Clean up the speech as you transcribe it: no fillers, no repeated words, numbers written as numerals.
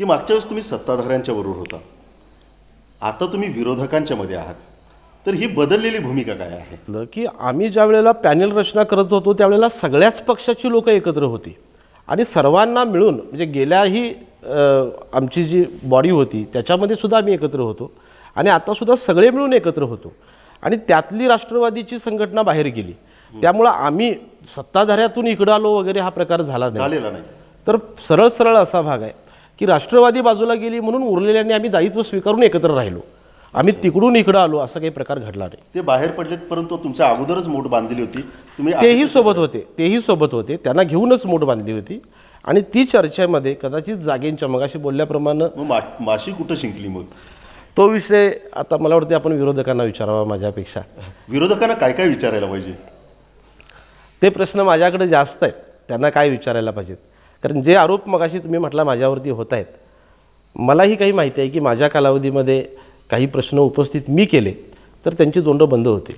की मागच्या वेळेस तुम्ही सत्ताधाऱ्यांच्या बरोबर होता, आता तुम्ही विरोधकांच्या मध्ये आहात, तर ही बदललेली भूमिका काय आहे? की आम्ही ज्या वेळेला पॅनेल रचना करत होतो त्यावेळेला सगळ्याच पक्षाची लोक एकत्र होती आणि सर्वांना मिळून म्हणजे गेल्याही आमची जी बॉडी होती त्याच्यामध्ये सुद्धा आम्ही एकत्र होतो आणि आतासुद्धा सगळे मिळून एकत्र होतो आणि त्यातली राष्ट्रवादीची संघटना बाहेर गेली. त्यामुळं आम्ही सत्ताधाऱ्यातून इकडं आलो वगैरे हा प्रकार झालेला नाही. तर सरळ सरळ असा भाग आहे की राष्ट्रवादी बाजूला गेली म्हणून उरलेल्यांनी आम्ही दायित्व स्वीकारून एकत्र राहिलो. आम्ही तिकडून इकडं आलो असा काही प्रकार घडला नाही. ते बाहेर पडलेत, परंतु तुमच्या अगोदरच मोठ बांधलेली होती, तुम्ही तेही सोबत होते त्यांना घेऊनच मोठ बांधली होती आणि ती चर्चेमध्ये कदाचित जागेंच्या मगाशी बोलल्याप्रमाणे माशी कुठं शिंकली मग? तो विषय आता मला वाटते आपण विरोधकांना विचारावा माझ्यापेक्षा. विरोधकांना काय काय विचारायला पाहिजे ते प्रश्न माझ्याकडे जास्त आहेत, त्यांना काय विचारायला पाहिजेत. कारण जे आरोप मगाशी तुम्ही म्हटला माझ्यावरती होत आहेत, मलाही काही माहिती आहे की माझ्या कालावधीमध्ये काही प्रश्न उपस्थित मी केले तर त्यांची तोंडं बंद होतील.